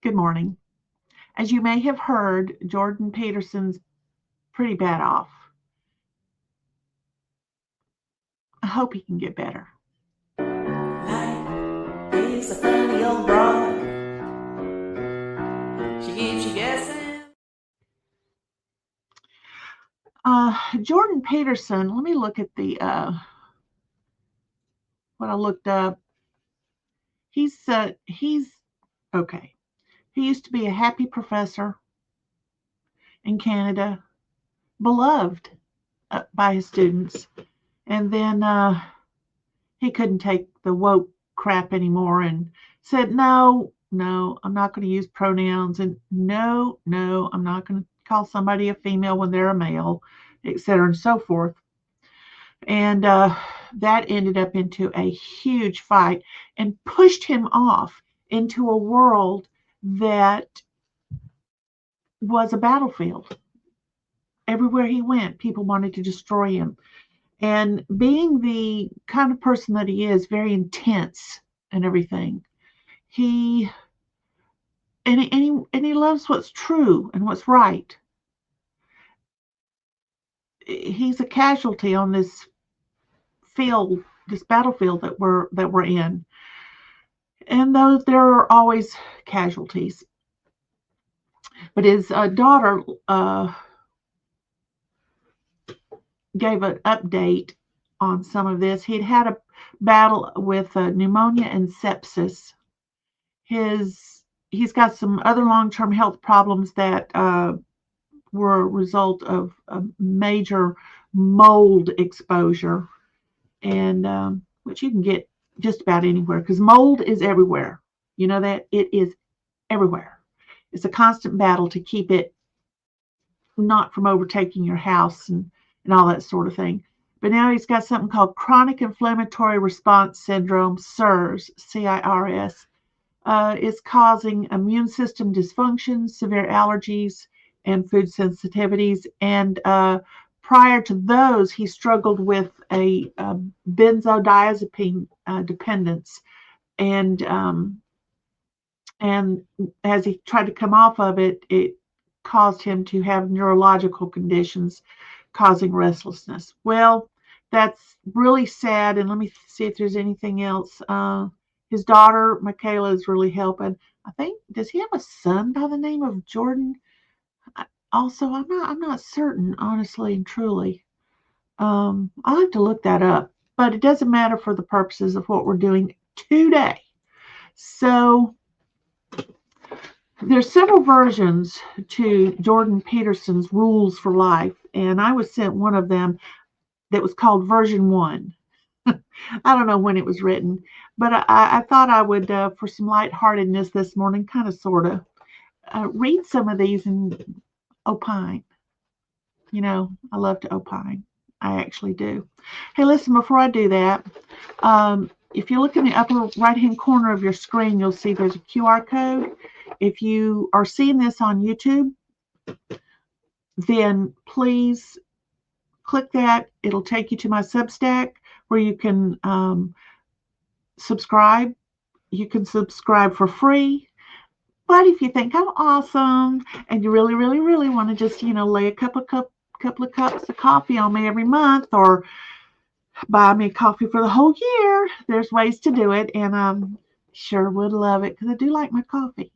Good morning. As you may have heard, Jordan Peterson's pretty bad off. I hope he can get better. Life is a funny old broad. She keeps you guessing. Jordan Peterson, let me look at the what I looked up. He's okay. He used to be a happy professor in Canada, beloved by his students, and then he couldn't take the woke crap anymore and said, no, I'm not going to use pronouns, and no, I'm not going to call somebody a female when they're a male, etc. and so forth. And that ended up into a huge fight and pushed him off into a world that was a battlefield. Everywhere he went, people wanted to destroy him. And being the kind of person that he is, very intense and everything, he and he loves what's true and what's right. He's a casualty on this field, this battlefield that we're in. And though there are always casualties, but his daughter gave an update on some of this. He'd had a battle with pneumonia and sepsis. He's got some other long-term health problems that were a result of a major mold exposure, and which you can get just about anywhere because mold is everywhere. You know that it is everywhere. It's a constant battle to keep it not from overtaking your house and all that sort of thing. But now he's got something called chronic inflammatory response syndrome, CIRS, CIRS. It's causing immune system dysfunction, severe allergies, and food sensitivities. And prior to those, he struggled with a benzodiazepine dependence. And as he tried to come off of it, it caused him to have neurological conditions causing restlessness. Well, that's really sad. And let me see if there's anything else. His daughter, Michaela, is really helping. I think, does he have a son by the name of Jordan? Also, I'm not certain, honestly and truly. I'll have to look that up, but it doesn't matter for the purposes of what we're doing today. So there's several versions to Jordan Peterson's Rules for Life, and I was sent one of them that was called version 1. I don't know when it was written, but I thought I would, for some lightheartedness this morning, kind of sort of, read some of these and opine. You know, I love to opine. I actually do. Hey, listen, before I do that, if you look in the upper right-hand corner of your screen, you'll see there's a QR code. If you are seeing this on YouTube, then please click that. It'll take you to my Substack where you can subscribe. You can subscribe for free. But if you think I'm awesome and you really, really, really want to just, lay a couple of cups of coffee on me every month or buy me coffee for the whole year, there's ways to do it. And I sure would love it because I do like my coffee,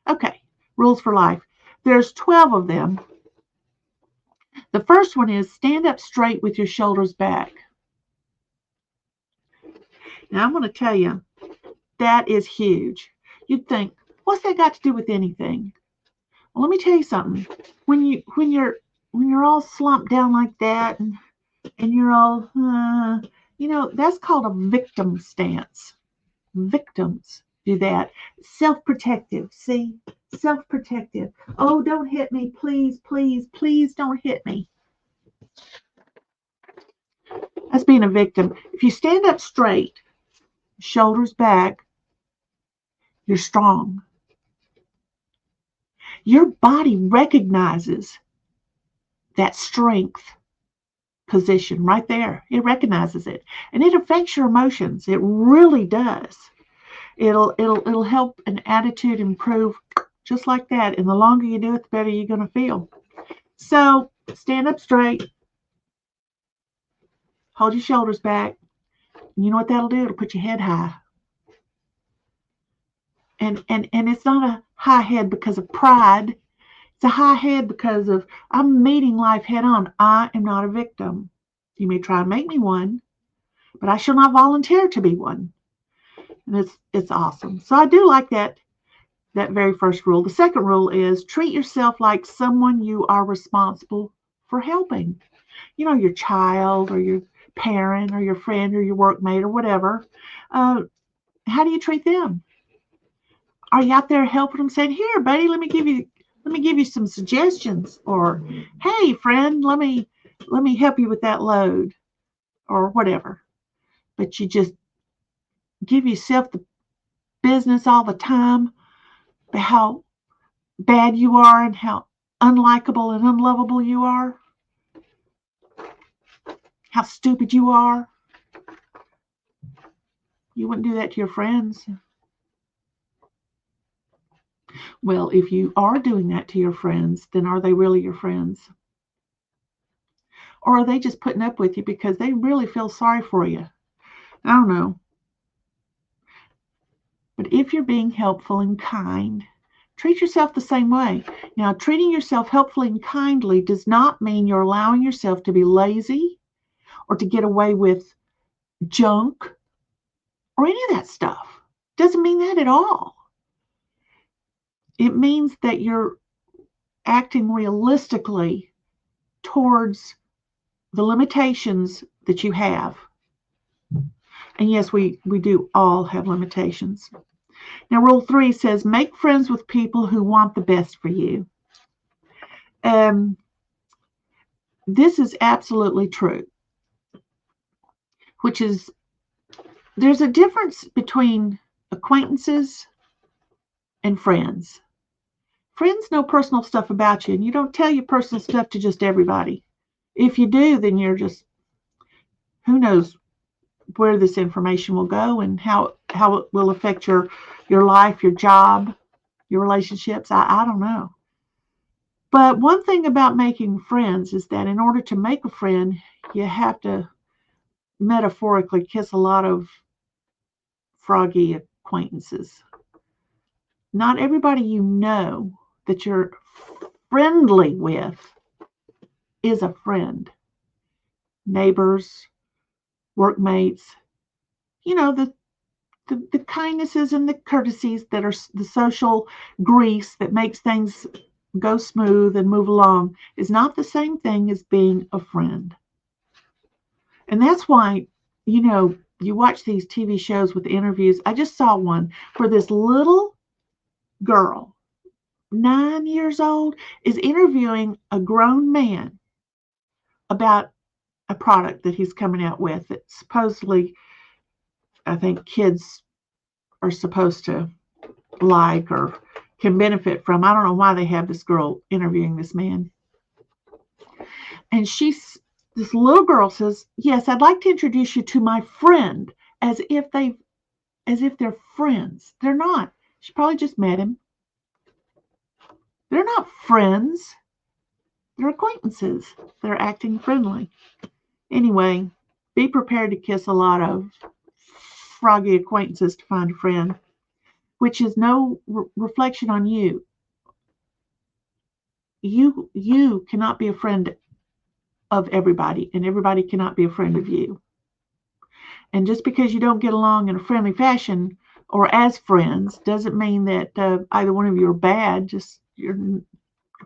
Okay, rules for life. There's 12 of them. The first one is stand up straight with your shoulders back. Now I'm going to tell you, that is huge. You'd think, what's that got to do with anything? Well, let me tell you something. When you're all slumped down like that and you're all, that's called a victim stance. Victims do that. Self-protective. See? Self-protective. Oh, don't hit me. Please, please, please don't hit me. That's being a victim. If you stand up straight, shoulders back, you're strong. Your body recognizes that strength position right there. It recognizes it. And it affects your emotions. It really does. It'll help an attitude improve just like that. And the longer you do it, the better you're going to feel. So stand up straight, hold your shoulders back. You know what that'll do? It'll put your head high. And it's not a high head because of pride. It's a high head because of I'm meeting life head on. I am not a victim. You may try to make me one, but I shall not volunteer to be one. And it's awesome. So I do like that very first rule. The second rule is treat yourself like someone you are responsible for helping. You know, your child or your parent or your friend or your workmate or whatever. Uh, how do you treat them? Are you out there helping them, saying, "Here, buddy, let me give you some suggestions," or "Hey, friend, let me help you with that load," or whatever. But you just give yourself the business all the time about how bad you are and how unlikable and unlovable you are, how stupid you are. You wouldn't do that to your friends. Well, if you are doing that to your friends, then are they really your friends? Or are they just putting up with you because they really feel sorry for you? I don't know. But if you're being helpful and kind, treat yourself the same way. Now, treating yourself helpfully and kindly does not mean you're allowing yourself to be lazy or to get away with junk or any of that stuff. Doesn't mean that at all. It means that you're acting realistically towards the limitations that you have. And yes, we do all have limitations. Now, rule 3 says make friends with people who want the best for you. Um, this is absolutely true, which is there's a difference between acquaintances and friends. Friends know personal stuff about you, and you don't tell your personal stuff to just everybody. If you do, then you're just, who knows where this information will go and how it will affect your life, your job, your relationships. I don't know. But one thing about making friends is that in order to make a friend, you have to metaphorically kiss a lot of froggy acquaintances. Not everybody you know that you're friendly with is a friend. Neighbors, workmates, you know, the kindnesses and the courtesies that are the social grease that makes things go smooth and move along is not the same thing as being a friend. And that's why, you watch these TV shows with interviews. I just saw one where this little girl, 9 years old, is interviewing a grown man about a product that he's coming out with that supposedly, I think, kids are supposed to like or can benefit from. I don't know why they have this girl interviewing this man. And this little girl says, "Yes, I'd like to introduce you to my friend," as if they're friends. They're not. She probably just met him. They're not friends. They're acquaintances. They're acting friendly. Anyway, be prepared to kiss a lot of froggy acquaintances to find a friend, which is no reflection on you. You cannot be a friend of everybody, and everybody cannot be a friend of you. And just because you don't get along in a friendly fashion or as friends doesn't mean that either one of you are bad. Just your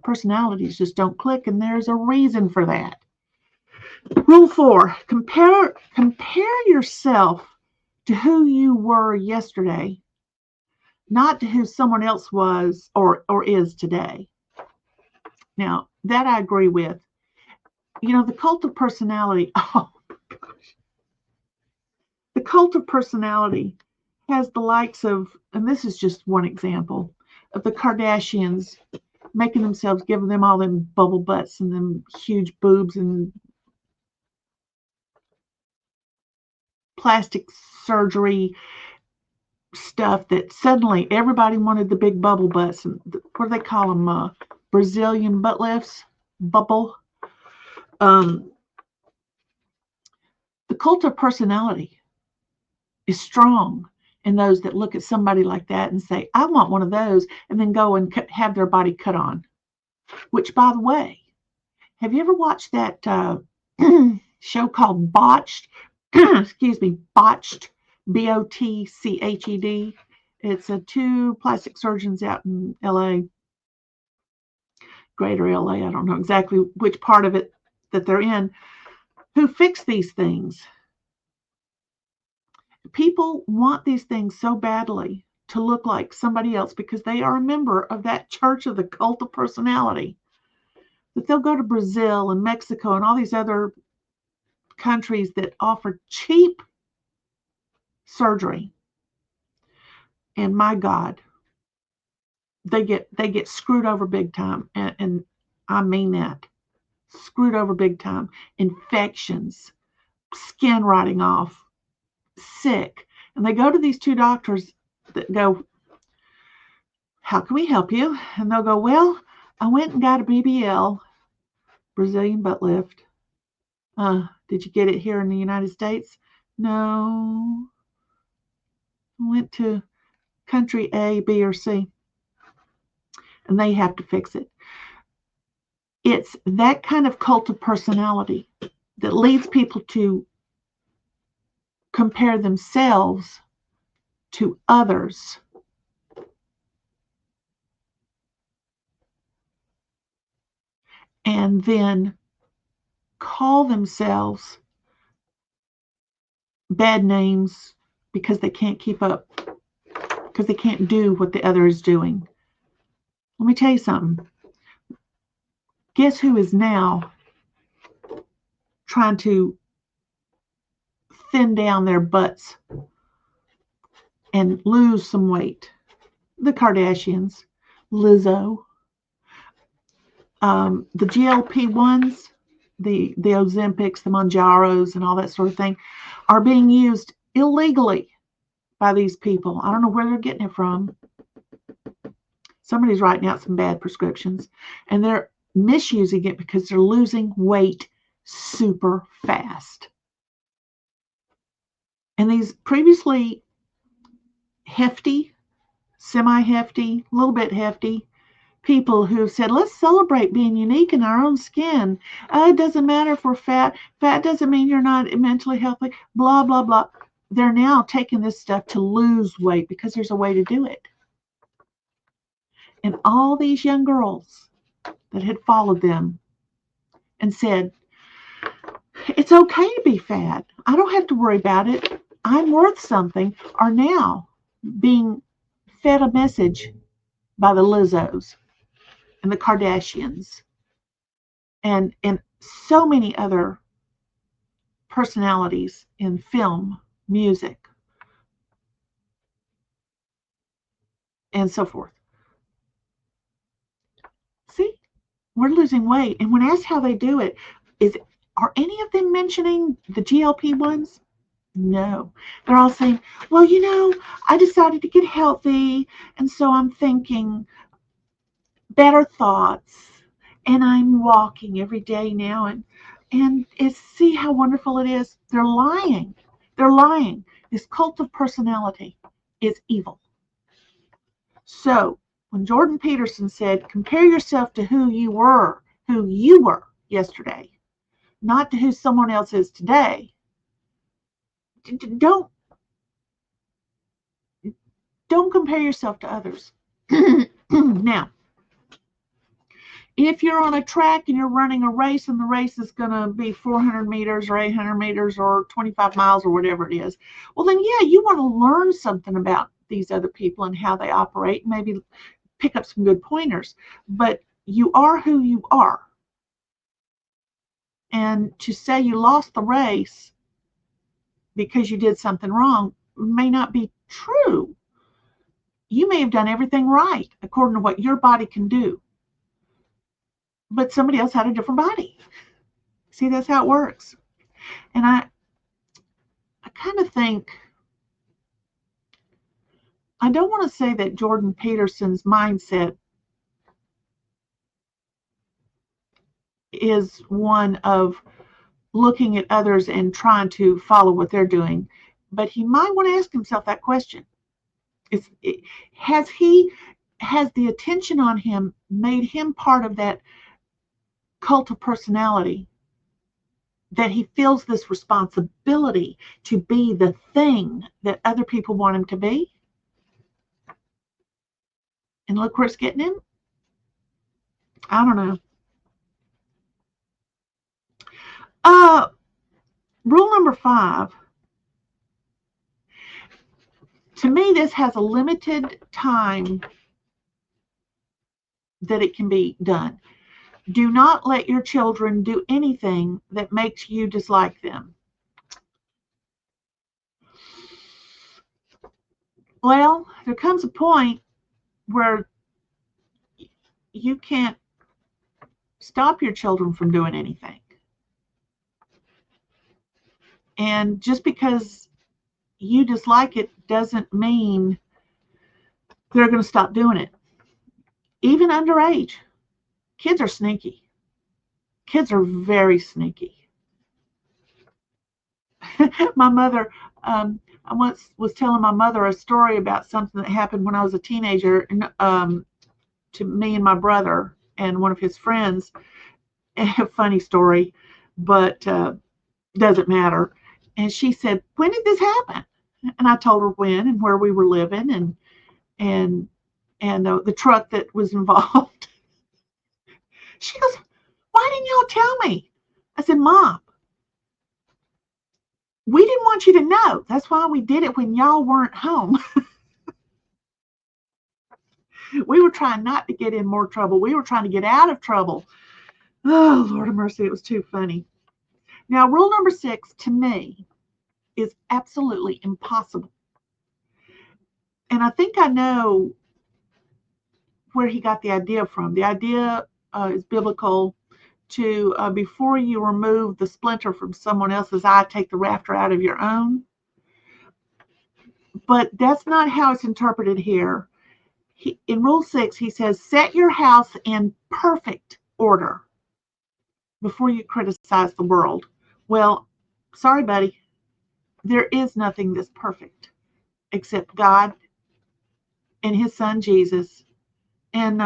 personalities just don't click, and there's a reason for that. Rule 4: compare yourself to who you were yesterday, not to who someone else was or is today. Now, that I agree with. The cult of personality. Oh, the cult of personality has the likes of, and this is just one example, of the Kardashians making themselves, giving them all them bubble butts and them huge boobs and plastic surgery, stuff that suddenly everybody wanted the big bubble butts. And what do they call them? Brazilian butt lifts? Bubble. Um, the cult of personality is strong in those that look at somebody like that and say, I want one of those, and then go and have their body cut on. Which, by the way, have you ever watched that show called Botched? Excuse me, Botched, Botched. It's two plastic surgeons out in LA, greater LA. I don't know exactly which part of it that they're in, who fix these things. People want these things so badly to look like somebody else because they are a member of that church of the cult of personality. That they'll go to Brazil and Mexico and all these other countries that offer cheap surgery. And my God, they get screwed over big time. And I mean that. Screwed over big time. Infections, skin rotting off, sick. And they go to these two doctors that go, how can we help you? And they'll go, well, I went and got a BBL, Brazilian butt lift. Did you get it here in the United States? No. I went to country A, B, or C. And they have to fix it. It's that kind of cult of personality that leads people to compare themselves to others. And then call themselves bad names because they can't keep up, because they can't do what the other is doing. Let me tell you something. Guess who is now trying to thin down their butts and lose some weight? The Kardashians, Lizzo, the GLP-1s, the Ozempics, the Mounjaros, and all that sort of thing are being used illegally by these people. I don't know where they're getting it from. Somebody's writing out some bad prescriptions, and they're misusing it because they're losing weight super fast. And these previously hefty, semi-hefty, a little bit hefty people who said, let's celebrate being unique in our own skin. It doesn't matter if we're fat. Fat doesn't mean you're not mentally healthy, blah, blah, blah. They're now taking this stuff to lose weight because there's a way to do it. And all these young girls that had followed them and said, it's okay to be fat. I don't have to worry about it. I'm worth something, are now being fed a message by the Lizzos and the Kardashians and so many other personalities in film, music, and so forth. See, we're losing weight. And when asked how they do it, are any of them mentioning the GLP-1s? No. They're all saying, well, I decided to get healthy, and so I'm thinking better thoughts, and I'm walking every day now, and see how wonderful it is. They're lying. They're lying. This cult of personality is evil. So when Jordan Peterson said, compare yourself to who you were yesterday, not to who someone else is today, don't compare yourself to others. Now, if you're on a track and you're running a race and the race is going to be 400 meters or 800 meters or 25 miles or whatever it is, well, then, yeah, you want to learn something about these other people and how they operate, maybe pick up some good pointers. But you are who you are. And to say you lost the race because you did something wrong may not be true. You may have done everything right according to what your body can do, but somebody else had a different body. See, that's how it works. And I kind of think I don't want to say that Jordan Peterson's mindset is one of looking at others and trying to follow what they're doing, but he might want to ask himself that question. Has he has the attention on him made him part of that cult of personality, that he feels this responsibility to be the thing that other people want him to be? And look where it's getting him. I don't know. Uh, Rule number 5. To me, this has a limited time that it can be done. Do not let your children do anything that makes you dislike them. Well, there comes a point where you can't stop your children from doing anything. And just because you dislike it doesn't mean they're going to stop doing it. Even underage, kids are sneaky. Kids are very sneaky. My mother, I once was telling my mother a story about something that happened when I was a teenager, to me and my brother and one of his friends. A funny story, but doesn't matter. And she said, "When did this happen?" And I told her when and where we were living, and the truck that was involved. She goes, "Why didn't y'all tell me?" I said, "Mom, we didn't want you to know. That's why we did it when y'all weren't home." We were trying not to get in more trouble. We were trying to get out of trouble. Oh, Lord of mercy, it was too funny. Now, rule number 6 to me is absolutely impossible. And I think I know where he got the idea from. The idea is biblical, to before you remove the splinter from someone else's eye, take the rafter out of your own. But that's not how it's interpreted here. In Rule 6, he says, set your house in perfect order before you criticize the world. Well, sorry, buddy. There is nothing that's perfect except God and his son, Jesus. And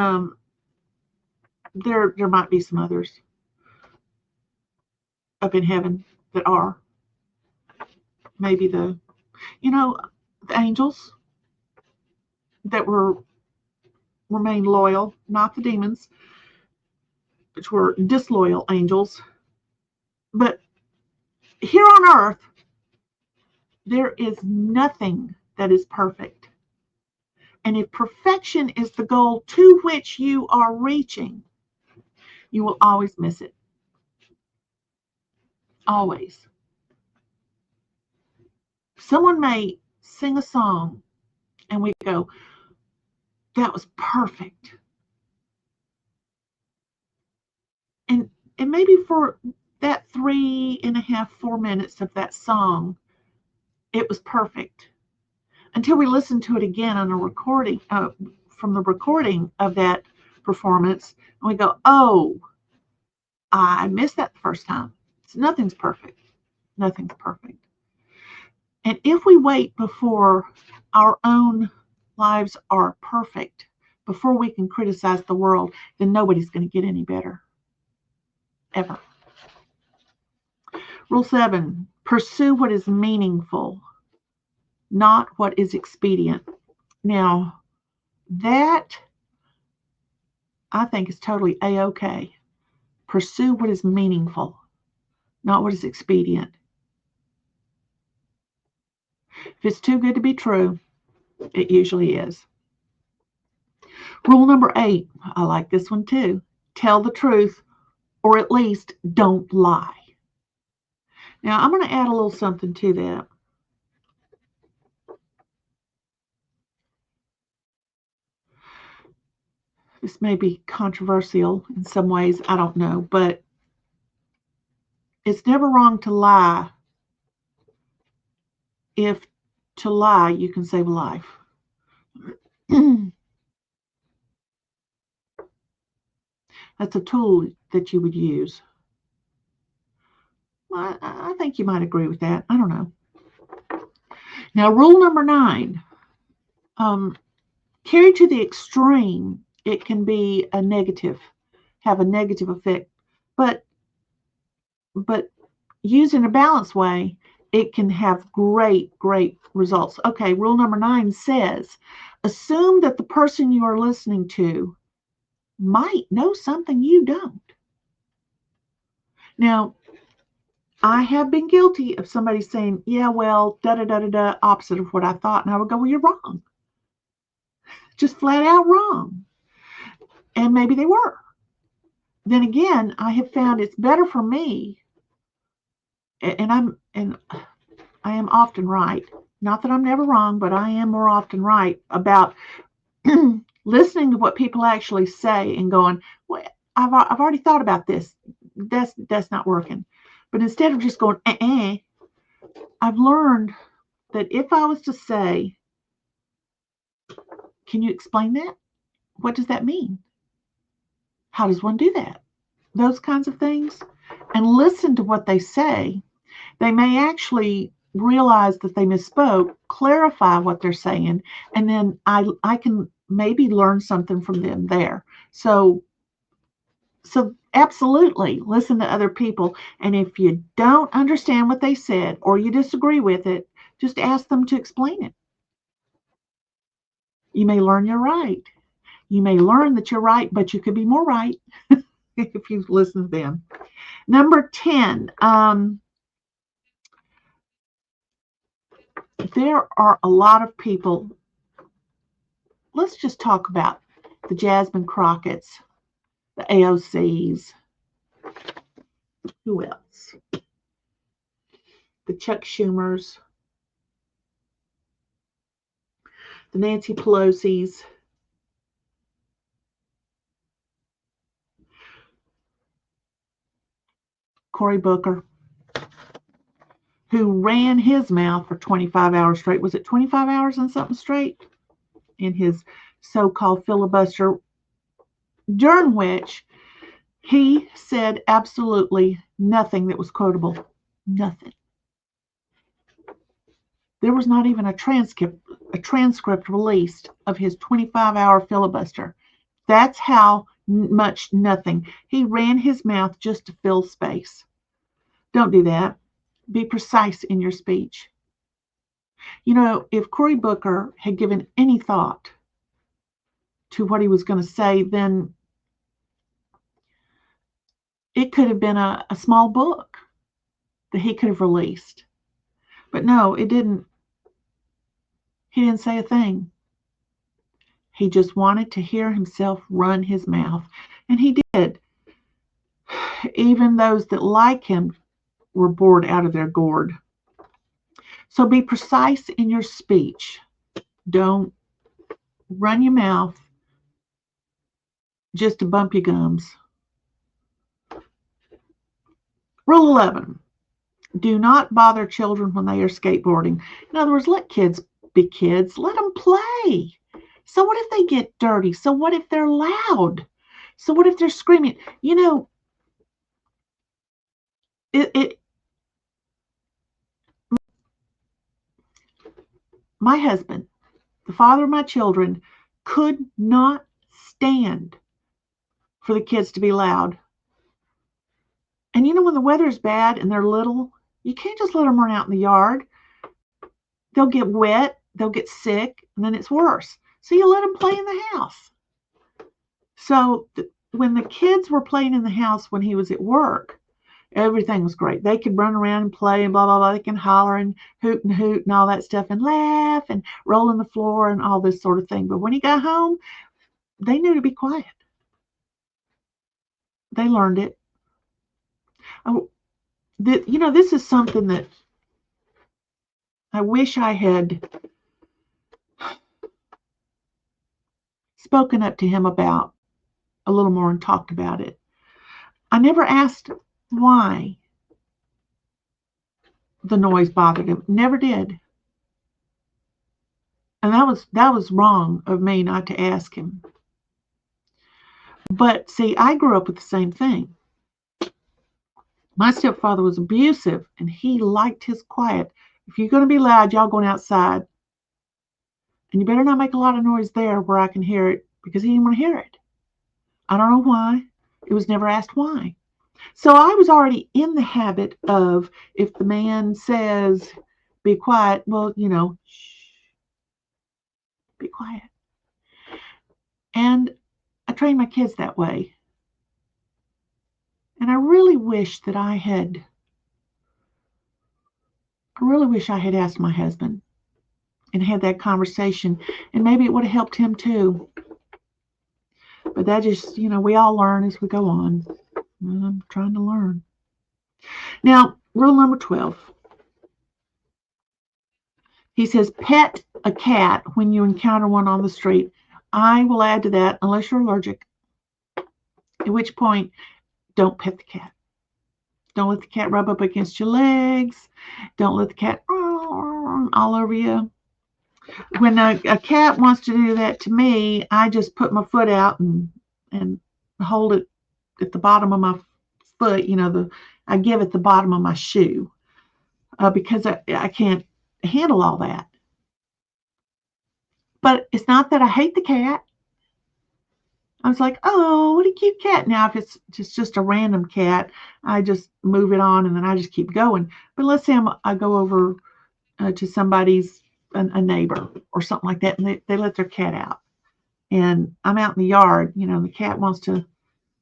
there might be some others up in heaven that are. Maybe the angels that remained loyal, not the demons, which were disloyal angels. But here on earth, there is nothing that is perfect. And if perfection is the goal to which you are reaching, you will always miss it. Always. Someone may sing a song and we go, that was perfect. And maybe for that 3.5, 4 minutes of that song, it was perfect. Until we listen to it again on a recording, from the recording of that performance, and we go, oh, I missed that the first time. So nothing's perfect. Nothing's perfect. And if we wait before our own lives are perfect, before we can criticize the world, then nobody's going to get any better. Ever. Rule 7, pursue what is meaningful, not what is expedient. Now, that I think is totally A-okay. Pursue what is meaningful, not what is expedient. If it's too good to be true, it usually is. Rule number 8, I like this one too. Tell the truth, or at least don't lie. Now, I'm going to add a little something to that. This may be controversial in some ways, I don't know, but it's never wrong to lie if to lie you can save a life. That's a tool that you would use. Well, I think you might agree with that. I don't know. Now, rule number 9, um, carried to the extreme, it can be a negative, have a negative effect. But but used in a balanced way, it can have great results. Okay, rule number 9 says, assume that the person you are listening to might know something you don't. Now, I have been guilty of somebody saying, yeah, well, da da da da da, opposite of what I thought. And I would go, well, you're wrong. Just flat out wrong. And maybe they were. Then again, I have found it's better for me, and I am often right. Not that I'm never wrong, but I am more often right about listening to what people actually say and going, well, I've already thought about this. That's not working. But instead of just going, I've learned that if I was to say, can you explain that? What does that mean? How does one do that? Those kinds of things. And listen to what they say. They may actually realize that they misspoke, clarify what they're saying, and then I can maybe learn something from them there. So absolutely listen to other people. And if you don't understand what they said or you disagree with it, just ask them to explain it. You may learn you're right. You may learn that you're right, but you could be more right if you listen to them. Number 10, there are a lot of people. Let's just talk about the Jasmine Crockett's, the AOC's, who else? The Chuck Schumers, the Nancy Pelosi's, Cory Booker, who ran his mouth for 25 hours straight. Was it 25 hours and something straight? In his so-called filibuster, during which he said absolutely nothing that was quotable. Nothing. There was not even a transcript released of his 25-hour filibuster. That's how much nothing. He ran his mouth just to fill space. Don't do that. Be precise in your speech. You know, if Cory Booker had given any thought to what he was going to say, then it could have been a small book that he could have released. But no, it didn't. He didn't say a thing. He just wanted to hear himself run his mouth. And he did. Even those that like him were bored out of their gourd. So be precise in your speech. Don't run your mouth just to bump your gums. Rule 11. Do not bother children when they are skateboarding. In other words, let kids be kids. Let them play. So what if they get dirty? So what if they're loud? So what if they're screaming? You know, my husband, the father of my children, could not stand for the kids to be loud. And you know, when the weather's bad and they're little, you can't just let them run out in the yard. They'll get wet, they'll get sick, and then it's worse. So you let them play in the house. So when the kids were playing in the house when he was at work, everything was great. They could run around and play and blah, blah, blah. They can holler and hoot and all that stuff and laugh and roll on the floor and all this sort of thing. But when he got home, they knew to be quiet. They learned it. Oh, you know, this is something that I wish I had spoken up to him about a little more and talked about it. I never asked why the noise bothered him. Never did. And that was wrong of me not to ask him. But see, I grew up with the same thing. My stepfather was abusive and he liked his quiet. If you're going to be loud, y'all going outside. And you better not make a lot of noise there where I can hear it because he didn't want to hear it. I don't know why. It was never asked why. So I was already in the habit of if the man says, be quiet, well, shh, be quiet. And I trained my kids that way. And I really wish I had asked my husband and had that conversation. And maybe it would have helped him too. But that just, we all learn as we go on. I'm trying to learn. Now, rule number 12. He says, pet a cat when you encounter one on the street. I will add to that, unless you're allergic, at which point, don't pet the cat. Don't let the cat rub up against your legs. Don't let the cat all over you. When a cat wants to do that to me, I just put my foot out and hold it at the bottom of my foot. I give it the bottom of my shoe because I can't handle all that. But it's not that I hate the cat. I was like, oh, what a cute cat. Now, if it's just a random cat, I just move it on and then I just keep going. But let's say I go over to somebody's, a neighbor or something like that, and they let their cat out. And I'm out in the yard, the cat wants to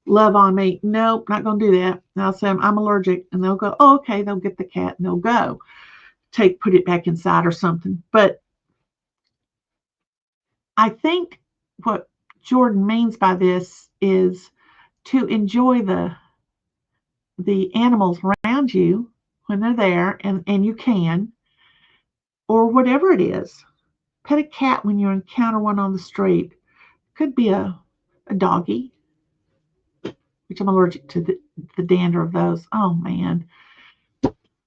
love on me. Nope, not going to do that. And I'll say, I'm allergic. And they'll go, oh, okay, they'll get the cat and they'll go. Put it back inside or something. But I think what Jordan means by this is to enjoy the animals around you when they're there and you can, or whatever it is. Pet a cat when you encounter one on the street. Could be a doggy, which I'm allergic to the dander of those. Oh man.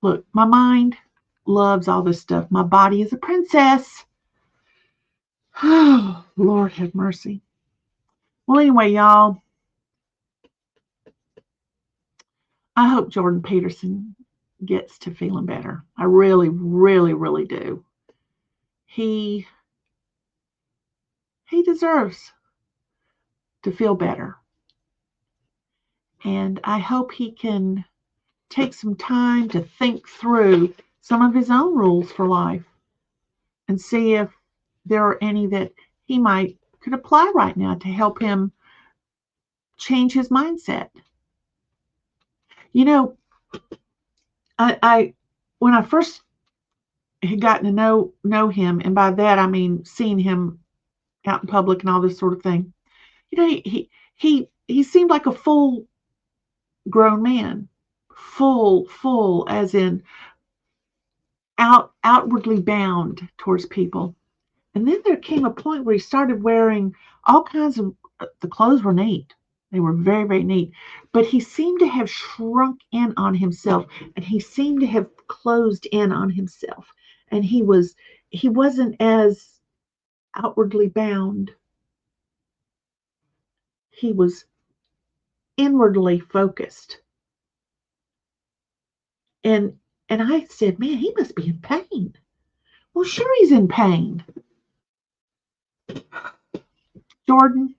Look, my mind loves all this stuff. My body is a princess. Oh, Lord have mercy. Well, anyway, y'all, I hope Jordan Peterson gets to feeling better. I really, really, really do. He deserves to feel better. And I hope he can take some time to think through some of his own rules for life and see if there are any that he could apply right now to help him change his mindset. You know, I when I first had gotten to know him, and by that I mean seeing him out in public and all this sort of thing. He seemed like a full grown man, full as in outwardly bound towards people. And then there came a point where he started wearing all kinds of the clothes were neat. They were very, very neat. But he seemed to have shrunk in on himself and he seemed to have closed in on himself. And he wasn't as outwardly bound. He was inwardly focused. And I said, man, he must be in pain. Well, sure he's in pain. Jordan,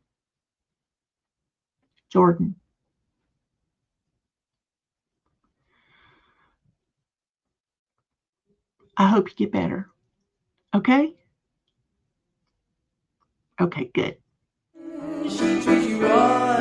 I hope you get better. Okay? Okay, good. She treats you right.